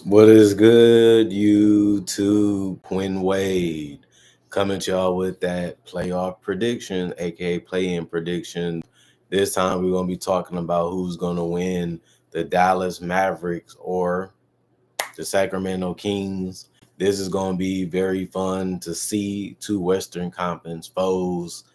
What is good, YouTube? Quinn Wade coming to y'all with that playoff prediction, aka play-in predictions. This time we're gonna be talking about who's gonna win the Dallas Mavericks or the Sacramento Kings. This is gonna be very fun to see two Western Conference foes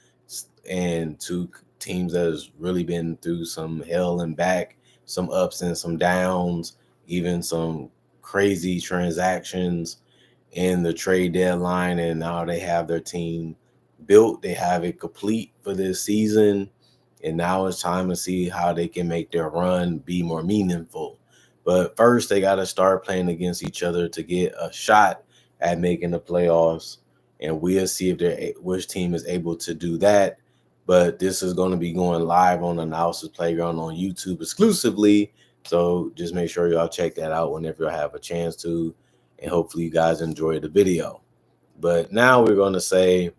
and two teams that has really been through some hell and back, some ups and some downs, even some crazy transactions in the trade deadline, and now they have their team built. They have it complete for this season, and now it's time to see how they can make their run be more meaningful. But first, they got to start playing against each other to get a shot at making the playoffs, and we'll see if they're which team is able to do that. But this is going to be going live on Analysis Playground on YouTube exclusively. So just make sure y'all check that out whenever you have a chance to, and hopefully you guys enjoy the video. But now we're going to say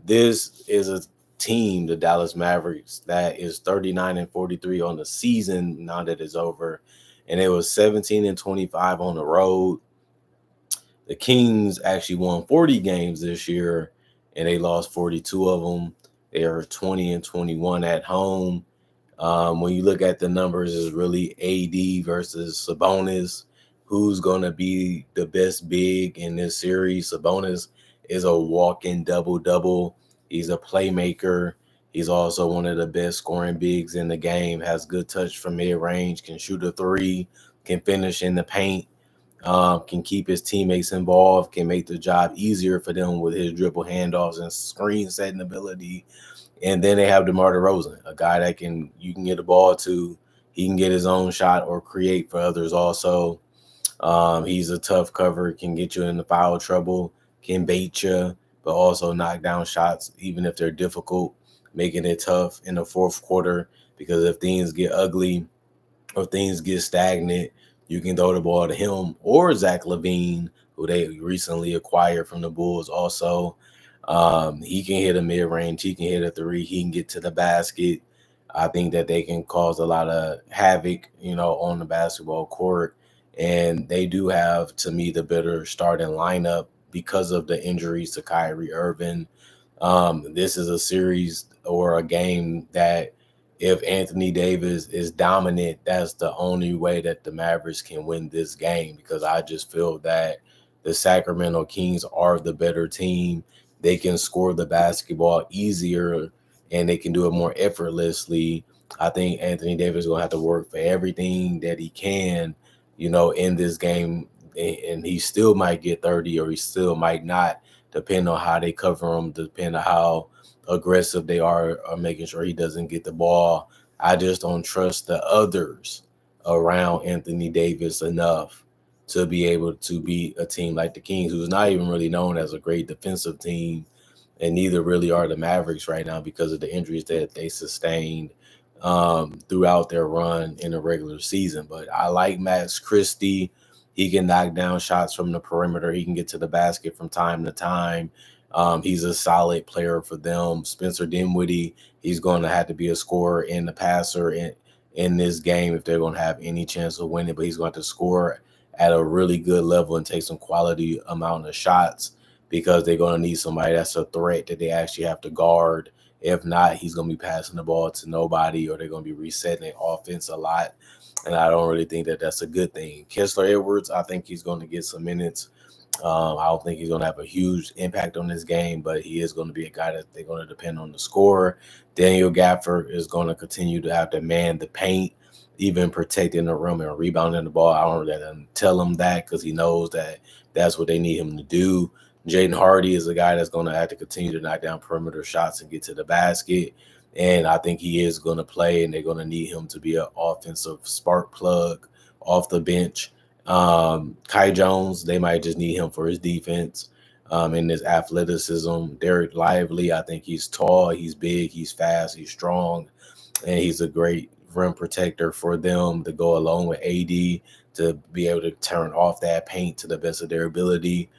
this is a team, the Dallas Mavericks, that is 39 and 43 on the season now that it's over, and it was 17 and 25 on the road. The Kings actually won 40 games this year, and they lost 42 of them. They are 20 and 21 at home. When you look at the numbers, it's really AD versus Sabonis. Who's going to be the best big in this series? Sabonis is a walk-in double-double. He's a playmaker. He's also one of the best scoring bigs in the game, has good touch from mid-range, can shoot a three, can finish in the paint, can keep his teammates involved, can make the job easier for them with his dribble handoffs and screen setting ability. And then they have DeMar DeRozan, a guy that you can get the ball to. He can get his own shot or create for others also. He's a tough cover, can get you into foul trouble, can bait you, but also knock down shots, even if they're difficult, making it tough in the fourth quarter. Because if things get ugly or things get stagnant, you can throw the ball to him or Zach LaVine, who they recently acquired from the Bulls also. He can hit a mid-range. He can hit a three. He can get to the basket. I think that they can cause a lot of havoc, on the basketball court. And they do have, to me, the better starting lineup because of the injuries to Kyrie Irving. This is a series or a game that if Anthony Davis is dominant, that's the only way that the Mavericks can win this game, because I just feel that the Sacramento Kings are the better team. They can score the basketball easier and they can do it more effortlessly. I think Anthony Davis is going to have to work for everything that he can, in this game. And he still might get 30 or he still might not, depending on how they cover him, depending on how aggressive they are making sure he doesn't get the ball. I just don't trust the others around Anthony Davis enough to be able to beat a team like the Kings, who's not even really known as a great defensive team, and neither really are the Mavericks right now because of the injuries that they sustained throughout their run in the regular season. But I like Max Christie. He can knock down shots from the perimeter. He can get to the basket from time to time. He's a solid player for them. Spencer Dinwiddie, he's going to have to be a scorer and the passer in this game if they're going to have any chance of winning. But he's going to have to score at a really good level and take some quality amount of shots, because they're going to need somebody that's a threat that they actually have to guard. If not, he's going to be passing the ball to nobody, or they're going to be resetting offense a lot. And I don't really think that that's a good thing. Kessler Edwards, I think he's going to get some minutes. I don't think he's going to have a huge impact on this game, but he is going to be a guy that they're going to depend on the score. Daniel Gafford is going to continue to have to man the paint, even protecting the rim and rebounding the ball. I don't really tell him that, because he knows that that's what they need him to do. Jaden Hardy is a guy that's going to have to continue to knock down perimeter shots and get to the basket. And I think he is going to play, and they're going to need him to be an offensive spark plug off the bench. Kai Jones, they might just need him for his defense and his athleticism. Derek Lively, I think he's tall, he's big, he's fast, he's strong, and he's a great rim protector for them to go along with AD to be able to turn off that paint to the best of their ability.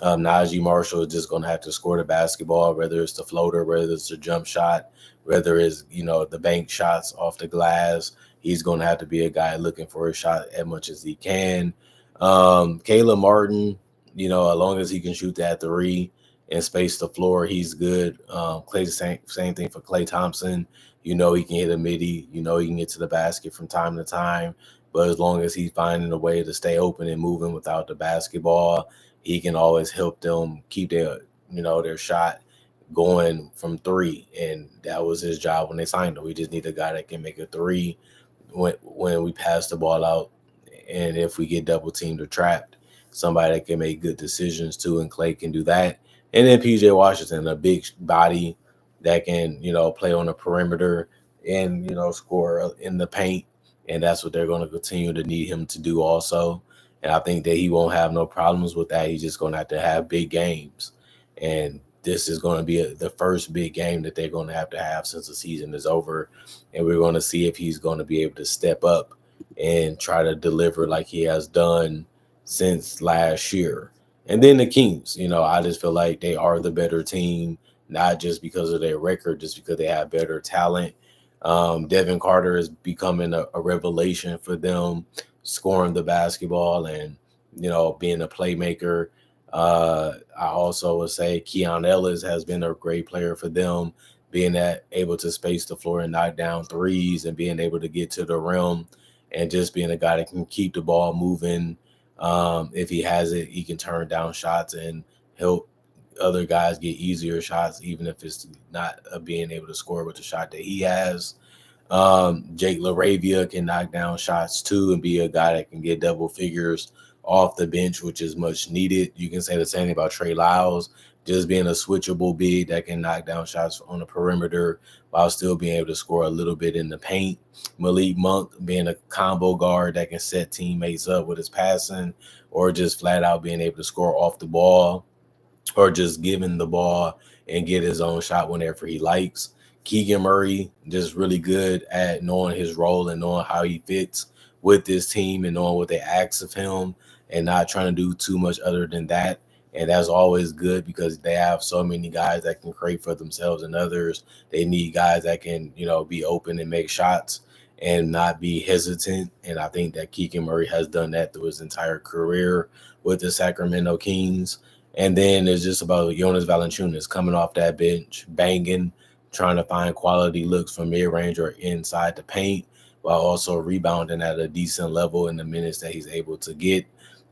Najee Marshall is just going to have to score the basketball, whether it's the floater, whether it's the jump shot, whether it's, the bank shots off the glass. He's going to have to be a guy looking for a shot as much as he can. Caleb Martin, as long as he can shoot that three and space the floor, he's good. Clay, same thing for Klay Thompson. He can hit a midi. He can get to the basket from time to time. But as long as he's finding a way to stay open and moving without the basketball, he can always help them keep their shot going from three. And that was his job when they signed him. We just need a guy that can make a three when we pass the ball out, and if we get double teamed or trapped, somebody that can make good decisions too. And Clay can do that. And then PJ Washington, a big body that can play on the perimeter and score in the paint. And that's what they're going to continue to need him to do also. And I think that he won't have no problems with that. He's just going to have big games. And this is going to be the first big game that they're going to have since the season is over. And we're going to see if he's going to be able to step up and try to deliver like he has done since last year. And then the Kings, I just feel like they are the better team, not just because of their record, just because they have better talent. Devin Carter is becoming a revelation for them, scoring the basketball and, being a playmaker. I also would say Keon Ellis has been a great player for them, being able to space the floor and knock down threes and being able to get to the rim and just being a guy that can keep the ball moving. If he has it, he can turn down shots and help other guys get easier shots, even if it's not being able to score with the shot that he has. Jake LaRavia can knock down shots too and be a guy that can get double figures off the bench, which is much needed. You can say the same thing about Trey Lyles, just being a switchable big that can knock down shots on the perimeter while still being able to score a little bit in the paint. Malik Monk being a combo guard that can set teammates up with his passing or just flat out being able to score off the ball or just giving the ball and get his own shot whenever he likes. Keegan Murray, just really good at knowing his role and knowing how he fits with this team and knowing what they ask of him and not trying to do too much other than that. And that's always good because they have so many guys that can create for themselves and others. They need guys that can, be open and make shots and not be hesitant. And I think that Keegan Murray has done that through his entire career with the Sacramento Kings. And then it's just about Jonas Valanciunas coming off that bench, banging, trying to find quality looks from mid-range or inside the paint, while also rebounding at a decent level in the minutes that he's able to get.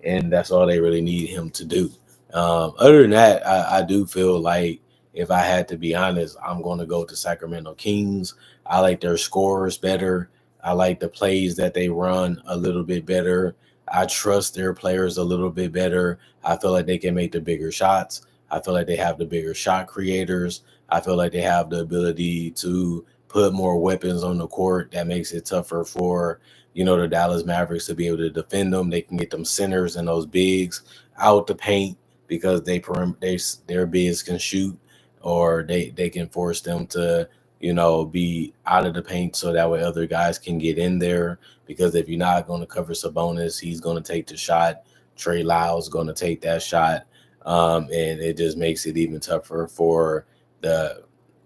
And that's all they really need him to do. Other than that, I do feel like if I had to be honest, I'm going to go to Sacramento Kings. I like their scores better. I like the plays that they run a little bit better. I trust their players a little bit better. I feel like they can make the bigger shots. I feel like they have the bigger shot creators. I feel like they have the ability to put more weapons on the court that makes it tougher for, the Dallas Mavericks to be able to defend them. They can get them centers and those bigs out the paint because their bigs can shoot or they can force them to, be out of the paint so that way other guys can get in there. Because if you're not going to cover Sabonis, he's going to take the shot. Trey Lyles going to take that shot. And it just makes it even tougher for the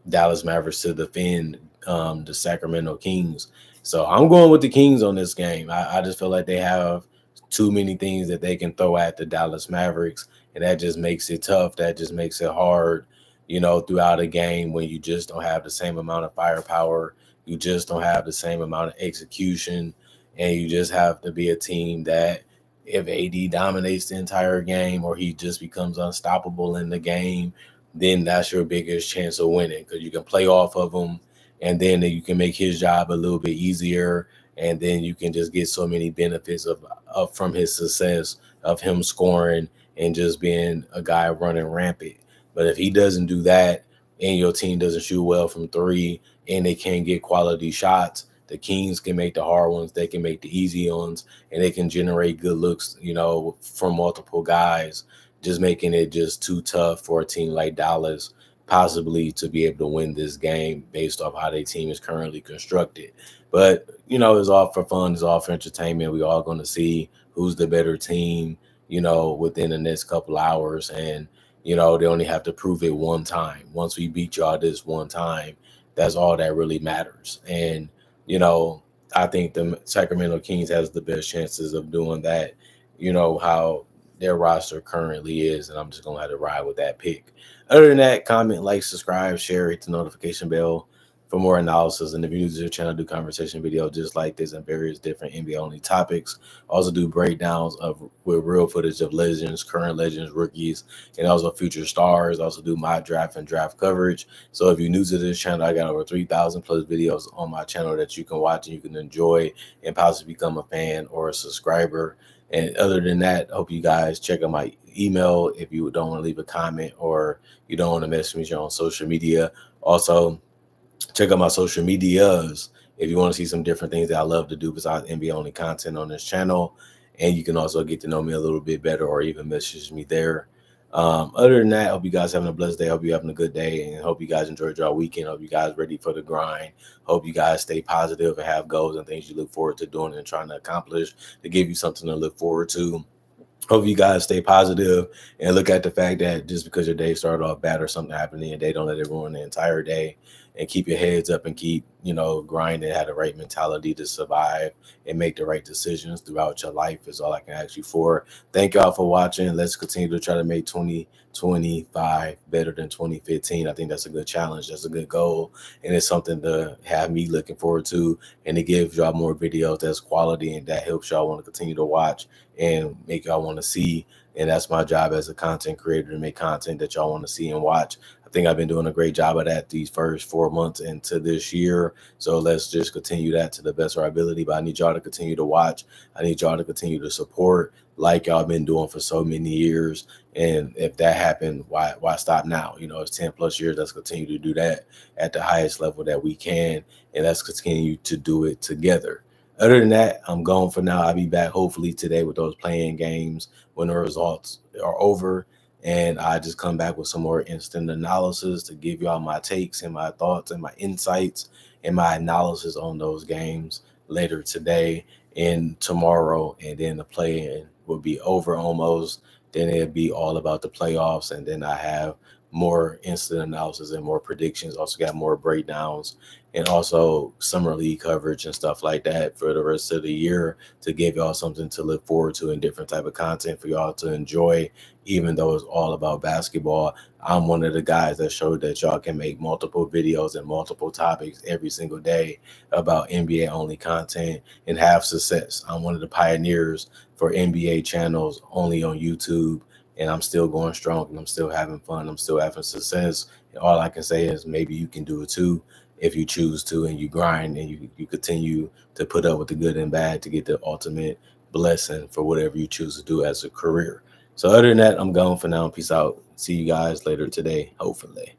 Dallas Mavericks to defend the Sacramento Kings. So I'm going with the Kings on this game. I just feel like they have too many things that they can throw at the Dallas Mavericks, and that just makes it tough. That just makes it hard, throughout a game when you just don't have the same amount of firepower. You just don't have the same amount of execution, and you just have to be a team that if AD dominates the entire game or he just becomes unstoppable in the game, then that's your biggest chance of winning because you can play off of him and then you can make his job a little bit easier. And then you can just get so many benefits of from his success of him scoring and just being a guy running rampant. But if he doesn't do that and your team doesn't shoot well from three and they can't get quality shots, the Kings can make the hard ones, they can make the easy ones, and they can generate good looks, from multiple guys, just making it just too tough for a team like Dallas possibly to be able to win this game based off how their team is currently constructed. But, it's all for fun, it's all for entertainment. We all going to see who's the better team, within the next couple hours. And, they only have to prove it one time. Once we beat y'all this one time, that's all that really matters. And, I think the Sacramento Kings has the best chances of doing that, how their roster currently is, and I'm just gonna have to ride with that pick. Other than that, comment, like, subscribe, share, hit the notification bell for more analysis. And if you're new to the channel, do conversation videos just like this and various different NBA only topics. Also do breakdowns of with real footage of legends, current legends, rookies, and also future stars. Also do my draft and draft coverage. So if you're new to this channel, I got over 3,000 plus videos on my channel that you can watch and you can enjoy and possibly become a fan or a subscriber. And other than that, I hope you guys check out my email if you don't want to leave a comment or you don't want to message me on social media. Also, check out my social medias if you want to see some different things that I love to do besides NBA only content on this channel. And you can also get to know me a little bit better or even message me there. Other than that, I hope you guys having a blessed day. I hope you having a good day, and hope you guys enjoyed your weekend. Hope you guys ready for the grind. Hope you guys stay positive and have goals and things you look forward to doing and trying to accomplish to give you something to look forward to. Hope you guys stay positive and look at the fact that just because your day started off bad or something happened in your day, don't let it ruin the entire day, and keep your heads up and keep, grinding, have the right mentality to survive and make the right decisions throughout your life is all I can ask you for. Thank y'all for watching. Let's continue to try to make 2025 better than 2015. I think that's a good challenge. That's a good goal. And it's something to have me looking forward to and to give y'all more videos that's quality and that helps y'all want to continue to watch and make y'all want to see. And that's my job as a content creator, to make content that y'all want to see and watch. I think I've been doing a great job of that these first 4 months into this year. So let's just continue that to the best of our ability. But I need y'all to continue to watch. I need y'all to continue to support like y'all been doing for so many years. And if that happened, why stop now? It's 10 plus years. Let's continue to do that at the highest level that we can. And let's continue to do it together. Other than that, I'm gone for now. I'll be back hopefully today with those playing games when the results are over. And I just come back with some more instant analysis to give y'all my takes and my thoughts and my insights and my analysis on those games later today and tomorrow. And then the play-in will be over almost. Then it'll be all about the playoffs. And then I have more instant analysis and more predictions. Also got more breakdowns and also summer league coverage and stuff like that for the rest of the year to give y'all something to look forward to and different type of content for y'all to enjoy. Even though it's all about basketball, I'm one of the guys that showed that y'all can make multiple videos and multiple topics every single day about NBA only content and have success. I'm one of the pioneers for NBA channels only on YouTube, and I'm still going strong and I'm still having fun. I'm still having success. And all I can say is maybe you can do it too if you choose to, and you grind and you continue to put up with the good and bad to get the ultimate blessing for whatever you choose to do as a career. So other than that, I'm gone for now. Peace out. See you guys later today, hopefully.